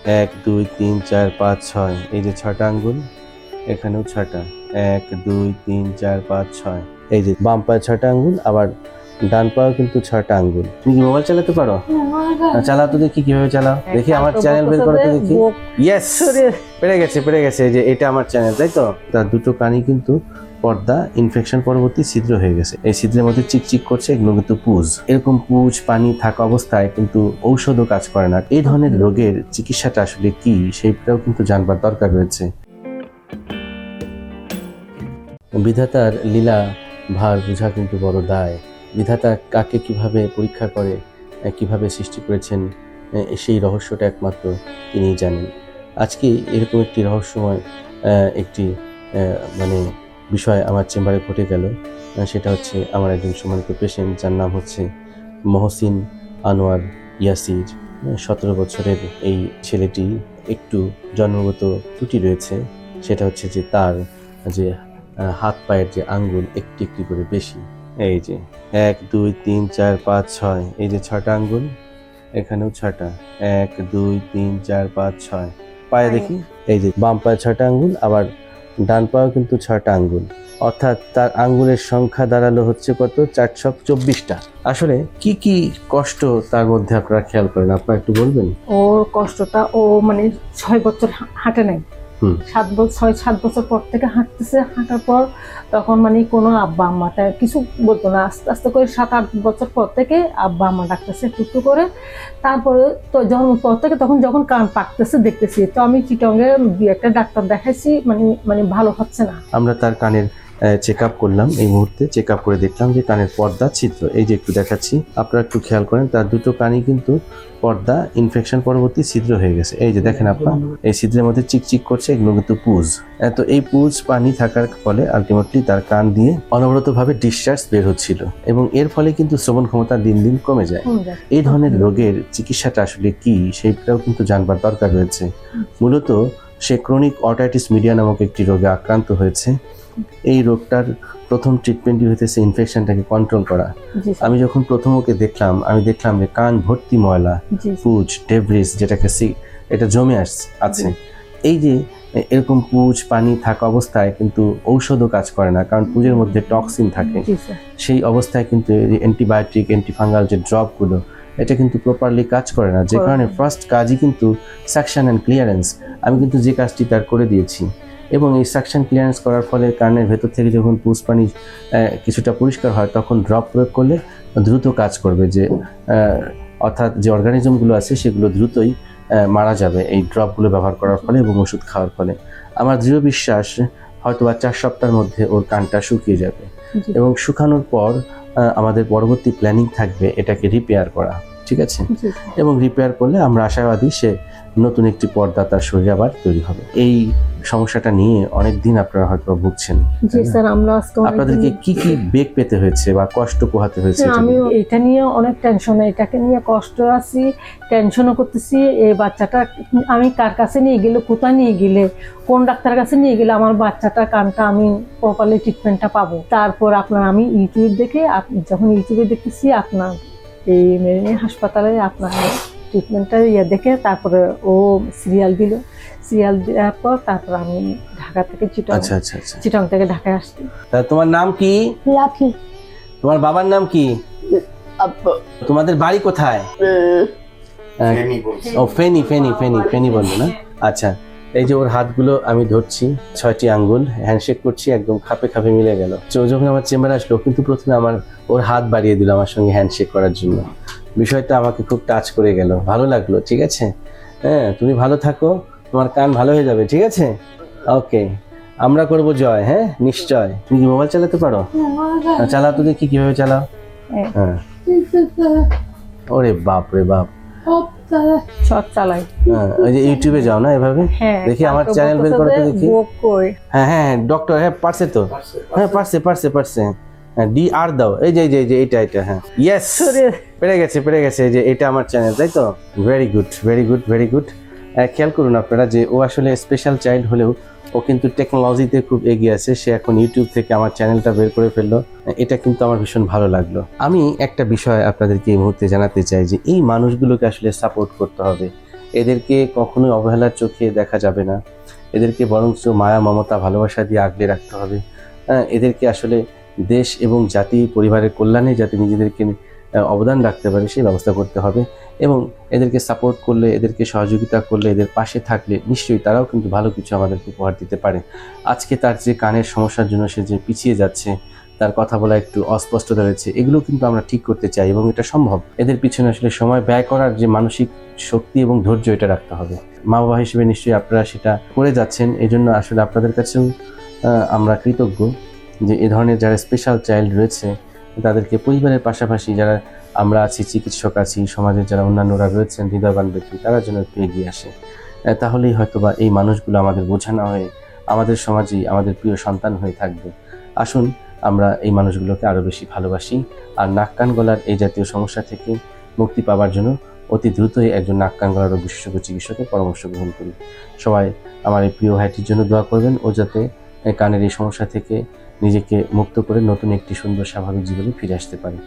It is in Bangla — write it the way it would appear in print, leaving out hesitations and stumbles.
1 2 3 4 5 6 এই যে 6টা আঙ্গুল, এখানেও 6টা 1 2 3 4 5 6 এই যে বাম পায়ে 6টা আঙ্গুল, আবার ডান পায়েও কিন্তু 6টা আঙ্গুল। তুমি কি মোবাইল চালাতে পারো? চালাও তো দেখি কিভাবে চালাও, দেখি আমার চ্যানেল বের করো তো দেখি। ইয়েস, পেরে গেছে এই যে এটা আমার চ্যানেল, তাই তো? তার দুটো কানই কিন্তু পর্দা ইনফেকশন পরবর্তী ছিদ্র হয়ে গেছে। এই ছিদ্রের মধ্যে চিকচিক করছে, এগুলো কিন্তু পুজ। এরকম পুজ পানি থাকা অবস্থায় কিন্তু ঔষধও কাজ করে না। এই ধরনের রোগের চিকিৎসাটা আসলে কি সেইটাও কিন্তু জানবার দরকার রয়েছে। বিধাতার লীলা ভার বোঝা কিন্তু বড় দায়। বিধাতা কাকে কিভাবে পরীক্ষা করে, কিভাবে সৃষ্টি করেছেন, সেই রহস্যটা একমাত্র তিনিই জানেন। আজকে এরকম একটি রহস্যময় একটি মানে বিষয় আমার চেম্বারে ঘটে গেল। সেটা হচ্ছে আমার একজন সম্মানিত পেশেন্ট, যার নাম হচ্ছে মহসিন আনোয়ার ইয়াসির। 17 বছরের এই ছেলেটি একটু জন্মগত ত্রুটি রয়েছে। সেটা হচ্ছে যে তার যে হাত পায়ের যে আঙ্গুল একটি একটি করে বেশি। এই যে 1 2 3 4 5 6 এই যে 6টা আঙ্গুল, এখানেও 6টা 1 2 3 4 5 6 পায়ে দেখি। এই যে বাম পায়ে 6টা আঙ্গুল, আবার ডান পায়েও কিন্তু 6টা আঙ্গুল, অর্থাৎ তার আঙ্গুলের সংখ্যা দাঁড়ালো হচ্ছে কত? 424টা। আসলে কি কি কষ্ট তার মধ্যে আপনারা খেয়াল করেন, আপনারা একটু বলবেন? ওর কষ্টটা, ও মানে 6 বছর হাঁটে নাই। 7 বছর পর থেকে হাঁটতেছে। হাঁটার পর তখন মানে কোনো আব্বা আম্মা তাই কিছু বলতো না। আস্তে আস্তে করে 7-8 বছর পর থেকে আব্বা আম্মা ডাকতেছে একটু করে। তারপরে তো জন্মের পর থেকে তখন যখন কান পাকতেছে দেখতেছি, তো আমি চিটঙ্গে একটা ডাক্তার দেখাইছি, মানে ভালো হচ্ছে না। আমরা তার কানের চেক আপ করলাম। এই মুহূর্তে চেক আপ করে দেখলাম যে কানের পর্দা ছিদ্র। এই যে একটু দেখাচ্ছি, আপনারা একটু খেয়াল করেন, তার দুটো কানই কিন্তু পর্দা ইনফেকশন পরবর্তী ছিদ্র হয়ে গেছে। এই যে দেখেন আপনার, এই ছিদ্রের মধ্যে চিকচিক করছে, এগুলো কিন্তু পুজ। তো এই পুজ পানি থাকার ফলে আলটিমেটলি তার কান দিয়ে অনবরতভাবে ডিসচার্জ বের হচ্ছিল, এবং এর ফলে কিন্তু শ্রবণ ক্ষমতা দিন দিন কমে যায়। এই ধরনের রোগের চিকিৎসাটা আসলে কি সেইটাও কিন্তু জানবার দরকার রয়েছে। মূলত সে ক্রনিক অটাইটিস মিডিয়া নামক একটি রোগে আক্রান্ত হয়েছে। এই রোগটার প্রথম ট্রিটমেন্টই হইতেছে ইনফেকশনটাকে কন্ট্রোল করা। আমি যখন প্রথম ওকে দেখলাম, আমি দেখলাম যে কান ভর্তি ময়লা, পুজ, ডেব্রিস, যেটাকে এটা জমে আছে। এই যে এরকম পুজ পানি থাকা অবস্থায় কিন্তু ঔষধও কাজ করে না, কারণ পুজের মধ্যে টক্সিন থাকে। সেই অবস্থায় কিন্তু অ্যান্টিবায়োটিক, অ্যান্টিফাঙ্গাল যে ড্রপগুলো, এটা কিন্তু প্রপারলি কাজ করে না। যে কারণে ফার্স্ট কাজই কিন্তু সাকশন অ্যান্ড ক্লিয়ারেন্স। আমি কিন্তু যে কাজটি তার করে দিয়েছি, এবং এই সাকশন ক্লিয়ারেন্স করার ফলে কানের ভেতর থেকে যখন পুজ পানি কিছুটা পরিষ্কার হয়, তখন ড্রপ প্রয়োগ করলে দ্রুত কাজ করবে, যে অর্থাৎ যে অর্গানিজমগুলো আছে সেগুলো দ্রুতই মারা যাবে এই ড্রপগুলো ব্যবহার করার ফলে এবং ওষুধ খাওয়ার ফলে। আমার দৃঢ় বিশ্বাস হয়তো বা 4 সপ্তাহের মধ্যে ওর কানটা শুকিয়ে যাবে, এবং শুকানোর পর আমাদের পরবর্তী প্ল্যানিং থাকবে এটাকে রিপেয়ার করা, ঠিক আছে? এবং রিপেয়ার করলে আমরা আশাবাদী সে নতুন একটি পর্দা তার শরীরে আবার তৈরি হবে। এই সমস্যাটা নিয়ে অনেক দিন আপনারা হয়তো ভুগছেন। জি স্যার, আমরা আজকে আপনাদেরকে কি কি বেগ পেতে হয়েছে বা কষ্ট পোহাতে হয়েছে? আমি এটা নিয়ে অনেক টেনশনে, এটাকে নিয়ে কষ্ট আছি, টেনশনও করতেছি। এই বাচ্চাটা আমি কার কাছে নিয়ে গেলে, কোথায় নিয়ে গেলে, কোন ডাক্তারের কাছে নিয়ে গেলে আমার বাচ্চাটা কানটা আমি প্রপারলি ট্রিটমেন্টটা পাবো। তারপর আপনার আমি ইউটিউব দেখে, যখন ইউটিউবে দেখতেছি আপনার এই মেরিনি হাসপাতালে আপনার ট্রিটমেন্টটা দেখে, তারপরে ও সিরিয়াল দিল। সিরিয়াল দেওয়ার পর তারপর আমি ঢাকা থেকে চিটং থেকে ঢাকায় আসছি। তোমার নাম কি? লাকি। তোমার বাবার নাম কি? তোমাদের বাড়ি কোথায়? ও ফেনী। ফেনী বললো না? আচ্ছা, এই যে ওর হাতগুলো আমি ধরছি, 6টি আঙ্গুল, হ্যান্ডশেক করছি, একদম খাপে খাপে মিলে গেল। যখন আমার চেম্বারে আসলো, কিন্তু প্রথমে ওর হাত বাড়িয়ে দিল আমার সঙ্গে হ্যান্ডশেক করার জন্য। বিষয়টা আমাকে খুব টাচ করে গেল, ভালো লাগলো। ঠিক আছে, হ্যাঁ, তুমি ভালো থাকো, তোমার কান ভালো হয়ে যাবে, ঠিক আছে? ওকে, আমরা করব জয়। হ্যাঁ, নিশ্চয়। তুমি কি মোবাইল চালাতে পারো? চালাও তো দেখি কিভাবে চালাও। হ্যাঁ, ওরে বাপ রে বাপ, সব চালাই। ওই যে ইউটিউবে যাও না এভাবে, দেখি আমার চ্যানেল বের করতে দেখি। হ্যাঁ, ডক্টর, হ্যাঁ পারছে তো, হ্যাঁ পারছে। ডি আর দাও, এই যে এটা, হ্যাঁ, ইয়েস, পেরে গেছে। এই যে এটা আমার চ্যানেল, তাই তো? Very good. খেয়াল করুন আপনারা যে ও আসলে স্পেশাল চাইল্ড হলেও ও কিন্তু টেকনোলজিতে খুব এগিয়ে আছে। সে এখন ইউটিউব থেকে আমার চ্যানেলটা বের করে ফেললো, এটা কিন্তু আমার ভীষণ ভালো লাগলো। আমি একটা বিষয় আপনাদেরকে এই মুহূর্তে জানাতে চাই যে এই মানুষগুলোকে আসলে সাপোর্ট করতে হবে। এদেরকে কখনোই অবহেলার চোখে দেখা যাবে না, এদেরকে বরঞ্চ মায়া মমতা ভালোবাসা দিয়ে আগলে রাখতে হবে। এদেরকে আসলে দেশ এবং জাতি পরিবারের কল্যাণে যাতে নিজেদেরকে অবদান রাখতে পারে সেই ব্যবস্থা করতে হবে। এবং এদেরকে সাপোর্ট করলে, এদেরকে সহযোগিতা করলে, এদের পাশে থাকলে নিশ্চয়ই তারাও কিন্তু ভালো কিছু আমাদেরকে উপহার দিতে পারে। আজকে তার যে কানের সমস্যার জন্য সে যে পিছিয়ে যাচ্ছে, তার কথা বলা একটু অস্পষ্টতা রয়েছে, এগুলো কিন্তু আমরা ঠিক করতে চাই এবং এটা সম্ভব। এদের পিছনে আসলে সময় ব্যয় করার যে মানসিক শক্তি এবং ধৈর্য, এটা রাখতে হবে। মা বাবা হিসেবে নিশ্চয়ই আপনারা সেটা করে যাচ্ছেন। এই জন্য আসলে আপনাদের কাছেও আমরা কৃতজ্ঞ যে এ ধরনের যারা স্পেশাল চাইল্ড রয়েছে তাদেরকে পরিবারের পাশাপাশি যারা আমরা আছি, চিকিৎসক আছি, সমাজের যারা অন্যান্যরা রয়েছেন হৃদয়বান ব্যক্তি, তারা যেন একটু এগিয়ে আসে। তাহলেই হয়তোবা এই মানুষগুলো আমাদের বোঝা না হয়ে আমাদের সমাজেই আমাদের প্রিয় সন্তান হয়ে থাকবে। আসুন আমরা এই মানুষগুলোকে আরও বেশি ভালোবাসি, আর নাক কান গলার এই জাতীয় সমস্যা থেকে মুক্তি পাওয়ার জন্য অতি দ্রুতই একজন নাক কান গলার রোগ বিশেষজ্ঞ চিকিৎসকের পরামর্শ গ্রহণ করি। সবাই আমার এই প্রিয় ভাইটির জন্য দোয়া করবেন, ও যাতে কানের এই সমস্যা থেকে নিজেকে মুক্ত করে নতুন একটি সুন্দর স্বাভাবিক জীবনে ফিরে আসতে পারে।